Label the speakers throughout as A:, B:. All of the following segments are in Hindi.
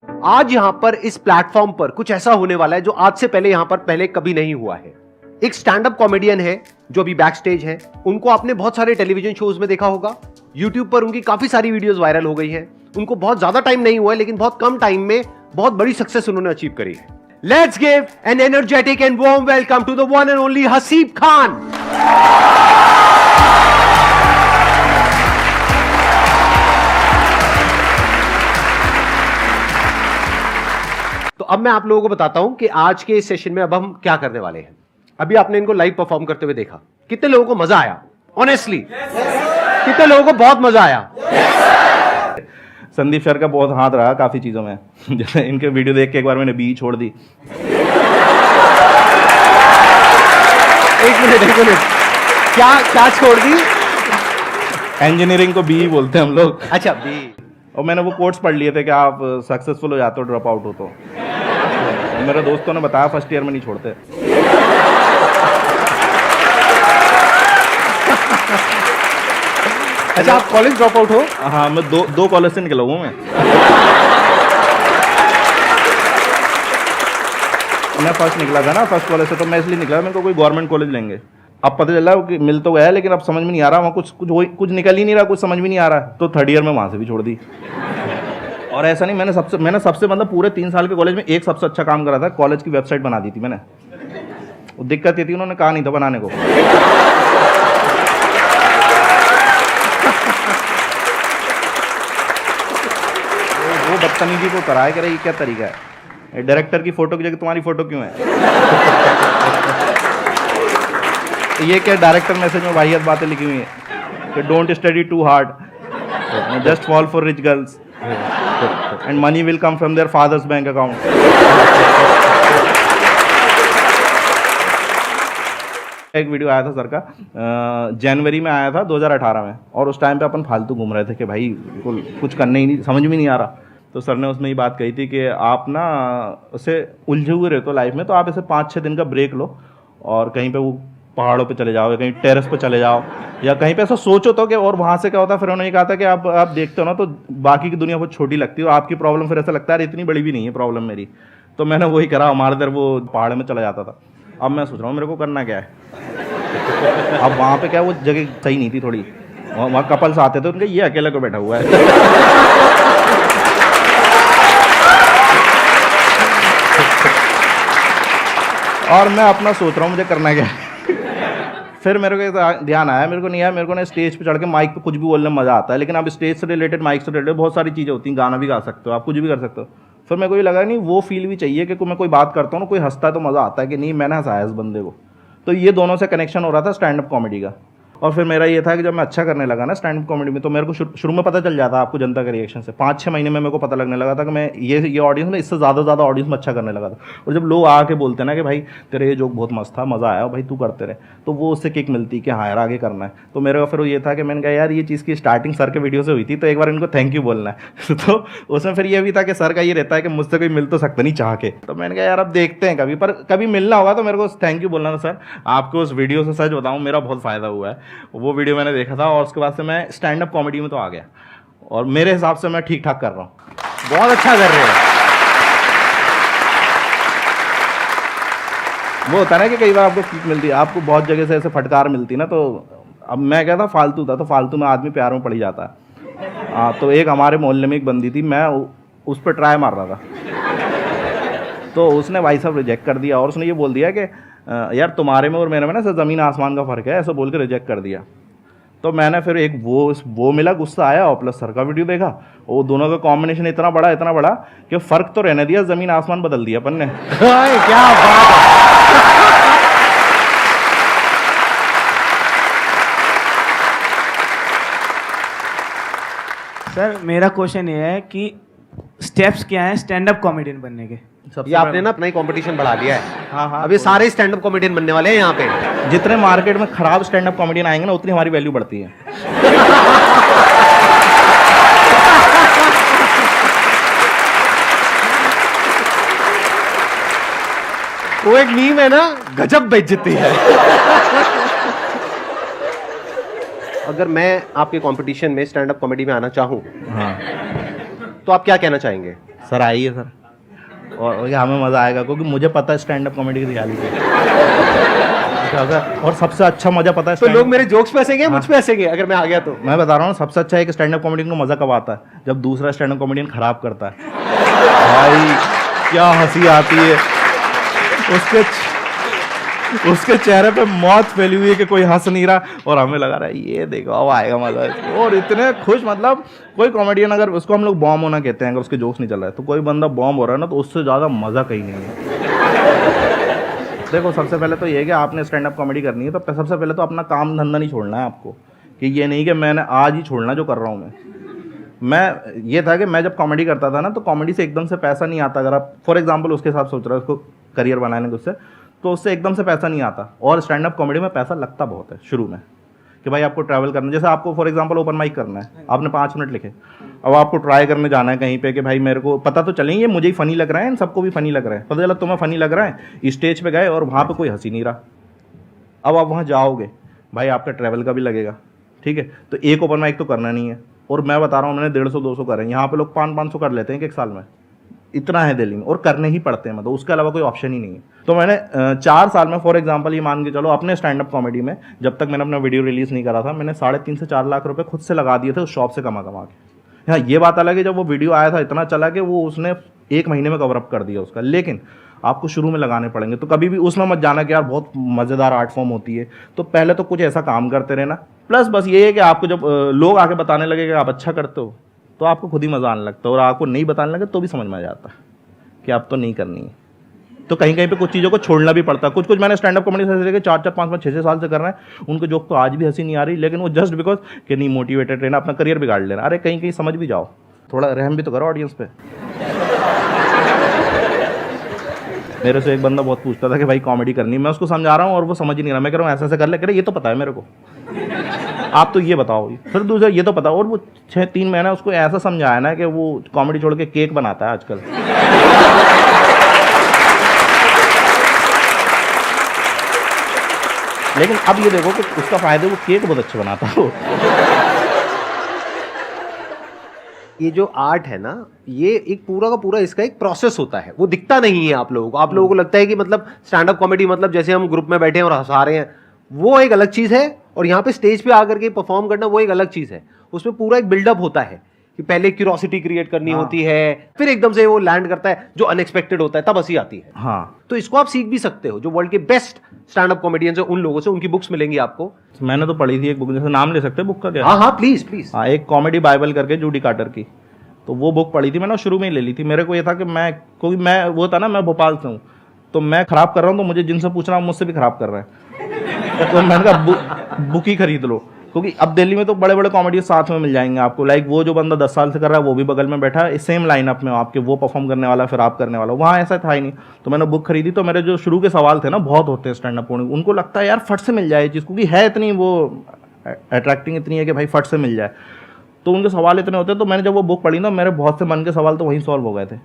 A: आज यहां पर इस प्लेटफॉर्म पर कुछ ऐसा होने वाला है जो आज से पहले यहां पर पहले कभी नहीं हुआ है। एक स्टैंड अप कॉमेडियन है जो अभी बैक स्टेज है। उनको आपने बहुत सारे टेलीविजन शोज में देखा होगा। यूट्यूब पर उनकी काफी सारी वीडियोस वायरल हो गई है। उनको बहुत ज्यादा टाइम नहीं हुआ है, लेकिन बहुत कम टाइम में बहुत बड़ी सक्सेस उन्होंने अचीव करी है। Let's give an energetic and warm welcome to the one and only Haseeb Khan. तो अब मैं आप लोगों को बताता हूं कि आज के इस सेशन में अब हम क्या करने वाले हैं। अभी आपने इनको लाइव परफॉर्म करते हुए देखा, कितने लोगों को मजा आया? ऑनेस्टली कितने लोगों को बहुत मजा आया?
B: संदीप सर का बहुत हाथ रहा काफी चीजों में। जैसे इनके वीडियो देख के एक बार मैंने बी छोड़ दी।
A: एक मिनट क्या छोड़ दी?
B: इंजीनियरिंग को बी बोलते हैं हम लोग।
A: अच्छा, बी।
B: और मैंने वो कोट्स पढ़ लिए थे कि आप सक्सेसफुल हो जाते हो ड्रॉप आउट हो तो मेरे दोस्तों ने बताया फर्स्ट ईयर में नहीं छोड़ते।
A: अच्छा, आप कॉलेज ड्रॉप आउट हो?
B: हाँ, मैं दो कॉलेज से निकला हूँ। मैं फर्स्ट निकला था ना, फर्स्ट कॉलेज से, तो मैं इसलिए निकला मेरे को कोई गवर्नमेंट कॉलेज लेंगे। अब पता चला कि मिल तो गया है, लेकिन अब समझ में नहीं आ रहा वहाँ कुछ निकल ही नहीं रहा, कुछ समझ में नहीं आ रहा। तो थर्ड ईयर में वहाँ से भी छोड़ दी। और ऐसा नहीं, मैंने सबसे मतलब पूरे 3 साल के कॉलेज में एक सबसे अच्छा काम करा था। कॉलेज की वेबसाइट बना दी थी मैंने। वो दिक्कत ये थी, उन्होंने कहा नहीं था बनाने को। वो बदतमीजी को कराया कि ये क्या तरीका है, डायरेक्टर की फोटो की जगह तुम्हारी फोटो क्यों है? ये क्या डायरेक्टर मैसेज में वाहियात बातें लिखी हुई है कि don't study too hard, just fall for rich girls and money will come from their fathers bank account. एक वीडियो आया था सर का, जनवरी में आया था 2018 में, और उस टाइम पे अपन फालतू घूम रहे थे कि भाई कुछ करने ही नहीं, समझ में नहीं आ रहा। तो सर ने उसमें ये बात कही थी कि आप ना उसे उलझे हुए रहते हो लाइफ में, तो आप ऐसे 5-6 दिन का ब्रेक लो और कहीं पे वो पहाड़ों पे चले जाओ या कहीं टेरेस पे चले जाओ या कहीं पे ऐसा सोचो तो कि और वहाँ से क्या होता है। फिर उन्होंने कहा था कि आप देखते हो ना तो बाकी की दुनिया बहुत छोटी लगती है, आपकी प्रॉब्लम फिर ऐसा लगता है इतनी बड़ी भी नहीं है प्रॉब्लम मेरी। तो मैंने वही करा, हमारे इधर वो पहाड़ में चला जाता था। अब मैं सोच रहा हूँ मेरे को करना क्या है। अब वहाँ पे क्या वो जगह सही नहीं थी थोड़ी, वहाँ कपल्स आते थे, उनके ये अकेला को बैठा हुआ है। और मैं अपना सोच रहा हूँ मुझे करना क्या है। फिर मेरे को ध्यान आया, मेरे को ना स्टेज पे चढ़ के माइक पे कुछ भी बोलने में मज़ा आता है, लेकिन अब स्टेज से रिलेटेड, माइक से रिलेटेड बहुत सारी चीज़ें होती हैं। गाना भी गा सकते हो आप, कुछ भी कर सकते हो। फिर मेरे को ये लगा नहीं, वो फील भी चाहिए कि मैं कोई बात करता हूँ ना, कोई हंसता है तो मज़ा आता है कि नहीं मैंने हंसाया इस बंदे को। तो ये दोनों से कनेक्शन हो रहा था स्टैंड अप कॉमेडी का। और फिर मेरा ये था कि जब मैं अच्छा करने लगा ना स्टैंड अप कॉमेडी में, तो मेरे को शुरू में पता चल जाता आपको जनता के रिएक्शन से। 5-6 महीने में मेरे को पता लगने लगा था कि मैं ये ऑडियंस में इससे ज़्यादा ऑडियंस में अच्छा करने लगा था। और जब लोग आके बोलते हैं ना कि भाई तेरे ये जोक बहुत मस्त था, मज़ा आया, भाई तू करते रहे, तो वो उससे किक मिलती कि हाँ यार आगे करना है। तो मेरे को फिर ये था कि मैंने कहा यार ये चीज़ की स्टार्टिंग सर के वीडियो से हुई थी, तो एक बार इनको थैंक यू बोलना है। तो उसमें फिर ये भी था कि सर का ये रहता है कि मुझसे कोई मिल तो सकता नहीं चाह के। तो मैंने कहा यार अब देखते हैं कभी मिलना होगा तो मेरे को थैंक यू बोलना था सर। आपको उस वीडियो से सच बताऊँ मेरा बहुत फ़ायदा हुआ है। वो वीडियो मैंने देखा था और उसके बाद से मैं स्टैंड अप कॉमेडी में तो आ गया, और मेरे हिसाब से मैं ठीक ठाक कर रहा हूँ।
A: बहुत अच्छा कर रहे हैं।
B: वो होता है ना कि कई बार आपको किक मिलती है, आपको बहुत जगह से ऐसे फटकार मिलती है ना। तो अब मैं क्या था, फालतू था, तो फालतू में आदमी प्यार में पड़ ही जाता है। हाँ, तो एक हमारे मोहल्ले में एक बंदी थी, मैं उस पर ट्राई मार रहा था, तो उसने भाई साहब रिजेक्ट कर दिया। और उसने ये बोल दिया कि यार तुम्हारे में और मेरे में ना ज़मीन आसमान का फ़र्क है, ऐसा बोल के रिजेक्ट कर दिया। तो मैंने फिर एक वो मिला, गुस्सा आया, और प्लस सर का वीडियो देखा। वो दोनों का कॉम्बिनेशन इतना बड़ा कि फ़र्क तो रहने दिया, ज़मीन आसमान बदल दिया अपन ने।
A: क्या बात है।
C: सर मेरा क्वेश्चन ये है कि स्टेप्स क्या हैं स्टैंड अप कॉमेडियन बनने के?
A: ये आपने ना अपना ही कंपटीशन बढ़ा लिया है।
B: हाँ,
A: अब ये सारे स्टैंड अप कॉमेडियन बनने वाले हैं यहाँ पे।
B: जितने मार्केट में खराब स्टैंड अप कॉमेडियन आएंगे ना, उतनी हमारी वैल्यू बढ़ती है।
A: वो एक मीम है ना, गजब बेइज्जती है। अगर मैं आपके कंपटीशन में स्टैंड अप कॉमेडी में आना चाहूं,
B: हाँ,
A: तो आप क्या कहना चाहेंगे?
B: सर आइए सर, और हमें मज़ा आएगा क्योंकि मुझे पता है स्टैंड अप कॉमेडी की रियलिटी। और सबसे अच्छा मज़ा पता है
A: तो लोग मेरे जोक्स पे हंसेंगे, मुझ पे हंसेंगे अगर मैं आ गया तो।
B: मैं बता रहा हूँ सबसे अच्छा है कि स्टैंड अप कॉमेडियन को मज़ा कब आता है, जब दूसरा स्टैंड अप कॉमेडियन खराब करता है। भाई क्या हंसी आती है, उसके चेहरे पे मौत फैली हुई है कि कोई हंस नहीं रहा, और हमें लगा रहा है ये देखो अब आएगा मजा इसको। और इतने खुश, मतलब कोई कॉमेडियन अगर उसको हम लोग बॉम्ब होना कहते हैं, अगर उसके जोक्स नहीं चल रहा है, तो कोई बंदा बॉम्ब हो रहा है ना, तो उससे ज़्यादा मज़ा कहीं नहीं है। देखो सबसे पहले तो ये है कि आपने स्टैंड अप कॉमेडी करनी है, तो सबसे पहले तो अपना काम धंधा नहीं छोड़ना है आपको, कि ये नहीं कि मैंने आज ही छोड़ना जो कर रहा हूँ मैं ये था कि मैं जब कॉमेडी करता था ना, तो कॉमेडी से एकदम से पैसा नहीं आता। अगर आप फॉर एग्जांपल उसके साथ सोच रहे हो उसको करियर बनाने के उससे, तो उससे एकदम से पैसा नहीं आता। और स्टैंड अप कॉमेडी में पैसा लगता बहुत है शुरू में, कि भाई आपको ट्रैवल करना, जैसे आपको फॉर एग्जांपल ओपन माइक करना है, आपने 5 मिनट लिखे, अब आपको ट्राई करने जाना है कहीं पे कि भाई मेरे को पता तो चलें ये मुझे ही फ़नी लग रहा है, इन सबको भी फ़नी लग रहा है, पता चला तुम्हें फ़नी लग रहा है, स्टेज पे गए और वहाँ पे कोई हंसी नहीं रहा। अब आप वहाँ जाओगे, भाई आपका ट्रैवल का भी लगेगा, ठीक है, तो एक ओपन माइक तो करना नहीं है। और मैं बता रहा हूँ मैंने 150-200 करे हैं, यहाँ पे लोग 500-500 कर लेते हैं एक साल में, इतना है दिल्ली में, और करने ही पड़ते हैं, मतलब उसके अलावा कोई ऑप्शन ही नहीं है। तो मैंने 4 साल में फॉर एग्जांपल ये मान के चलो अपने स्टैंड अप कॉमेडी में, जब तक मैंने अपना वीडियो रिलीज़ नहीं करा था, मैंने 3.5 से 4 लाख रुपए खुद से लगा दिए थे उस शॉप से कमा के। हाँ ये बात अलग है जब वो वीडियो आया था इतना चला कि वो उसने 1 महीने में कवर अप कर दिया उसका, लेकिन आपको शुरू में लगाने पड़ेंगे। तो कभी भी उसमें मत जाना कि यार बहुत मज़ेदार आर्ट फॉर्म होती है, तो पहले तो कुछ ऐसा काम करते रहना। प्लस बस ये है कि आपको जब लोग आके बताने लगे कि आप अच्छा करते हो, तो आपको खुद ही मज़ा आने लगता है, और आपको नहीं बताने लगे तो भी समझ में आ जाता है कि आप तो नहीं करनी है। तो कहीं कहीं पे कुछ चीज़ों को छोड़ना भी पड़ता है। कुछ मैंने स्टैंड अप कॉमेडी से 4-4, 5-5, 6-6 साल से कर रहे हैं, उनको जोक तो आज भी हंसी नहीं आ रही, लेकिन वो जस्ट बिकॉज कि नहीं मोटिवेटेड रहना, अपना करियर बिगाड़ लेना। अरे कहीं कहीं समझ भी जाओ, थोड़ा रहम भी तो करो ऑडियंस पे। मेरे से एक बंदा बहुत पूछता था कि भाई कॉमेडी करनी है, मैं उसको समझा रहा हूँ और वो समझ ही नहीं रहा। मैं कह रहा हूँ ऐसा ऐसा कर ले, कह रहे ये तो पता है मेरे को, आप तो ये बताओ, फिर दूसरा ये तो पता। और वो 6-3 महीना उसको ऐसा समझाया ना कि वो कॉमेडी छोड़ के केक बनाता है आजकल। लेकिन अब ये देखो कि उसका फायदा, वो केक बहुत अच्छे बनाता है वो।
A: ये जो आर्ट है ना, ये एक पूरा का पूरा इसका एक प्रोसेस होता है, वो दिखता नहीं है आप लोगों को। आप लोगों को लगता है कि मतलब स्टैंड अप कॉमेडी मतलब जैसे हम ग्रुप में बैठे हैं और हंसा रहे हैं, वो एक अलग चीज है, और यहाँ पे स्टेज पे आकर के परफॉर्म करना वो एक अलग चीज है। उसमें पूरा एक बिल्डअप होता है कि पहले क्यूरोसिटी क्रिएट करनी होती है, फिर एकदम से वो लैंड करता है जो अनएक्सपेक्टेड होता है, तब हंसी आती है।
B: हाँ,
A: तो इसको आप सीख भी सकते हो, जो वर्ल्ड के बेस्ट स्टैंड अप कॉमेडियंस हैं उन लोगों से, उनकी बुक्स मिलेंगी आपको।
B: मैंने तो पढ़ी थी एक बुक, जैसे नाम ले सकते हैं बुक का क्या?
A: हाँ हाँ प्लीज प्लीज।
B: हाँ, एक कॉमेडी बाइबल करके जूडी कार्टर की, तो वो बुक पढ़ी थी मैंने, शुरू में ही ले ली थी। मेरे को ये था कि क्योंकि मैं वो था ना, मैं भोपाल से हूँ, तो मैं खराब कर रहा हूँ, तो मुझे जिनसे पूछना है मुझसे भी खराब कर रहे हैं। तो मैंने कहा बुक ही खरीद लो, क्योंकि अब दिल्ली में तो बड़े बड़े कॉमेडी साथ में मिल जाएंगे आपको। लाइक वो जो बंदा 10 साल से कर रहा है वो भी बगल में बैठा है, सेम लाइनअप में आपके, वो परफॉर्म करने वाला फिर आप करने वाला। वहाँ ऐसा था ही नहीं, तो मैंने बुक खरीदी। तो मेरे जो शुरू के सवाल थे ना, बहुत होते हैं स्टैंड अप कॉमेडी, उनको लगता है यार फट से मिल जाए ये चीज़, क्योंकि है इतनी वो अट्रैक्टिंग इतनी है कि भाई फट से मिल जाए, तो उनके सवाल इतने होते हैं। तो मैंने जब वो बुक पढ़ी ना, मेरे बहुत से मन के सवाल तो वहीं सॉल्व हो गए थे।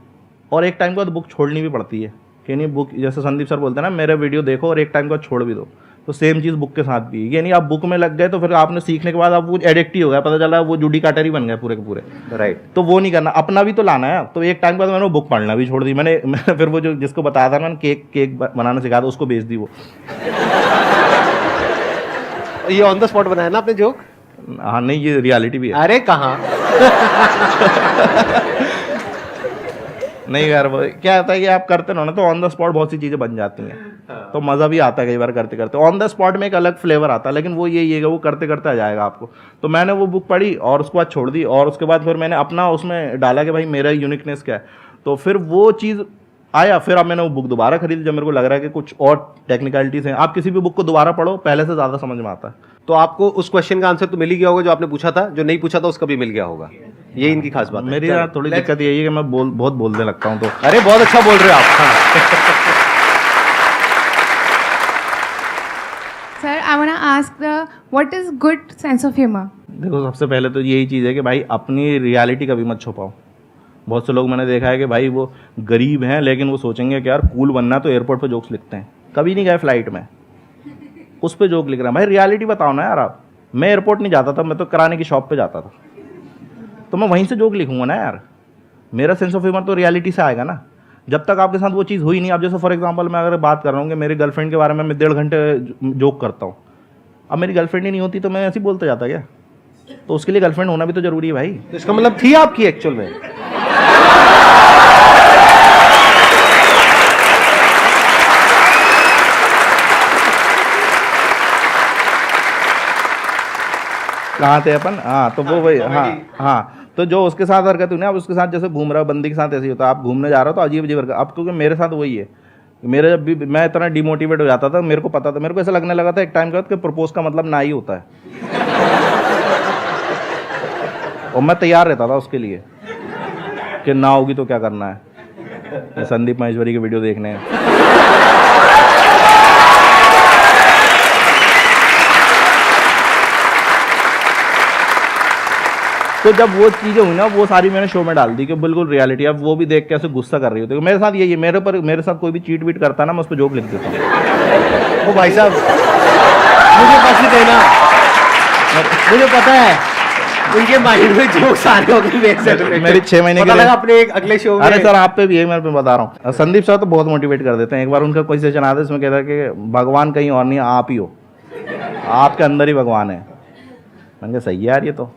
B: और एक टाइम के बाद बुक छोड़नी भी पड़ती है कि नहीं, बुक जैसे संदीप सर बोलते हैं ना, मेरे वीडियो देखो और एक टाइम के बाद छोड़ भी दो, तो सेम चीज़ बुक के साथ भी है। ये नहीं आप बुक में लग गए तो फिर आपने सीखने के बाद आप वो एडिक्ट ही हो गया, पता चला वो जूडी काटर ही बन गए पूरे के पूरे।
A: राइट,
B: तो वो नहीं करना, अपना भी तो लाना है। तो एक टाइम के बाद मैंने वो बुक पढ़ना भी छोड़ दी। मैंने फिर वो जो जिसको बताया था मैंने केक बनाना सिखाया था, उसको बेच दी वो।
A: ये ऑन द स्पॉट बनाया ना आपने जोक?
B: हाँ नहीं, ये रियलिटी भी है।
A: अरे कहाँ
B: नहीं यार, वो क्या होता है कि आप करते रहो ना, तो ऑन द स्पॉट बहुत सी चीज़ें बन जाती हैं, तो मज़ा भी आता है कई बार करते करते। ऑन द स्पॉट में एक अलग फ्लेवर आता है, लेकिन वो ये वो करते करते आ जाएगा आपको। तो मैंने वो बुक पढ़ी और उसके बाद छोड़ दी, और उसके बाद फिर मैंने अपना उसमें डाला कि भाई मेरा यूनिकनेस क्या है, तो फिर वो चीज़ आया। फिर अब मैंने वो बुक दोबारा खरीदी जब मेरे को लग रहा है कि कुछ और टेक्निकलिटीज़ हैं। आप किसी भी बुक को दोबारा पढ़ो, पहले से ज़्यादा समझ में आता है।
A: तो आपको उस क्वेश्चन का आंसर तो मिल ही गया होगा जो आपने पूछा था, जो नहीं पूछा था उसका भी मिल गया होगा। ये इनकी खास बात है।
B: मेरी यार थोड़ी दिक्कत यही है कि मैं बहुत बोलने लगता हूँ। तो
A: अरे बहुत अच्छा बोल रहे हो आप। हाँ।
D: Sir, I want to ask what is good sense of humor?
B: देखो सबसे पहले तो यही चीज़ है कि भाई अपनी रियलिटी कभी मत छुपाओ। बहुत से लोग मैंने देखा है कि भाई वो गरीब हैं, लेकिन वो सोचेंगे कि यार कूल बनना तो एयरपोर्ट पे जोक्स लिखते हैं। कभी नहीं गए फ्लाइट में, उस पर जोक लिख रहे हैं। भाई रियलिटी बताओ ना यार आप। मैं एयरपोर्ट नहीं जाता था, मैं तो कराने की शॉप पे जाता था, तो मैं वहीं से जोक लिखूंगा ना यार। मेरा सेंस ऑफ ह्यूमर तो रियलिटी से आएगा ना, जब तक आपके साथ वो चीज़ हुई नहीं। अब जैसे फॉर एग्जांपल मैं अगर बात कर रहा हूँ कि मेरी गर्लफ्रेंड के बारे में मैं 1.5 घंटे जोक करता हूँ, अब मेरी गर्लफ्रेंड ही नहीं होती तो मैं ऐसे ही बोलता जाता क्या? तो उसके लिए गर्लफ्रेंड होना भी तो जरूरी है भाई।
A: तो इसका मतलब थी आपकी एक्चुअल में?
B: कहाँ थे अपन? हाँ, तो वो वही, हाँ तो जो उसके साथ हरकत हुई ना, अब उसके साथ जैसे घूम रहा हो बंदी के साथ ऐसे ही होता है, आप घूमने जा रहे हो तो अजीब अजीब हरकत। अब क्योंकि मेरे साथ वही है, मेरे जब भी मैं इतना डिमोटिवेट हो जाता था, मेरे को पता था, मेरे को ऐसा लगने लगा था एक टाइम के बाद कि प्रपोज का मतलब ना ही होता है। और मैं तैयार रहता था उसके लिए कि ना होगी तो क्या करना है, संदीप महेश्वरी के वीडियो देखने हैं। तो जब वो चीज़ें हुई ना, वो सारी मैंने शो में डाल दी कि बिल्कुल रियलिटी। अब वो भी देख के ऐसे गुस्सा कर रही होती है। मेरे साथ यही है, मेरे साथ कोई भी चीट वीट करता है ना, मैं उस पर जोक लिख देता हूँ।
A: ओ भाई साहब, मुझे बस ही देना, मुझे पता है उनके माइंड में जोक्स आ रहे होंगे।
B: मेरी 6 महीने
A: पता लगा अपने एक अगले शो में।
B: अरे सर आप पे भी है, मैं बता रहा हूँ। संदीप सर तो बहुत मोटिवेट कर देते हैं। एक बार उनका कोई सेशन आता है, इसमें कहता है कि भगवान कहीं और नहीं, आप ही हो, आपके अंदर ही भगवान है। मैंने कहा सही है यार, ये तो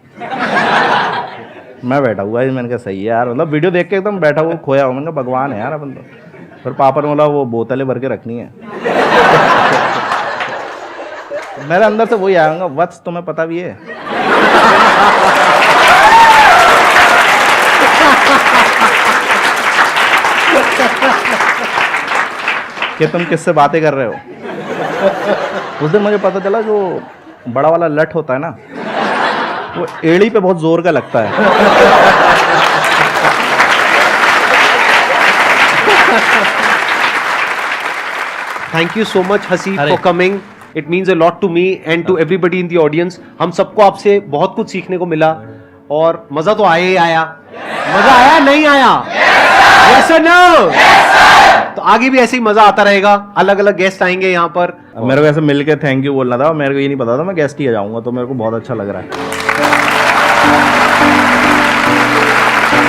B: मैं बैठा हुआ है, मैंने कहा सही है यार, मतलब वीडियो देख के एकदम बैठा हुआ खोया हुआ। मैंने कहा भगवान है यार अपन तो। फिर पापा ने बोला वो बोतलें भर के रखनी है। मेरे अंदर से वही आएगा, वत्स तुम्हें पता भी है कि तुम किससे बातें कर रहे हो। उस दिन मुझे पता चला जो बड़ा वाला लठ होता है ना, वो एड़ी पे बहुत जोर का लगता है।
A: Thank you so much Hasi for coming. It means a lot to me and to everybody in the audience. हम सबको आपसे बहुत कुछ सीखने को मिला और मजा तो आया ही आया। मजा आया नहीं आया? यस और नो? तो आगे भी ऐसे ही मजा आता रहेगा। अलग अलग गेस्ट आएंगे यहाँ पर।
B: मेरे को ऐसे मिल के थैंक यू बोलना था, मेरे को ये नहीं पता था मैं गेस्ट ही आ जाऊंगा, तो मेरे को बहुत अच्छा लग रहा है।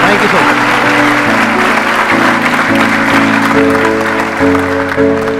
A: Thank you so much.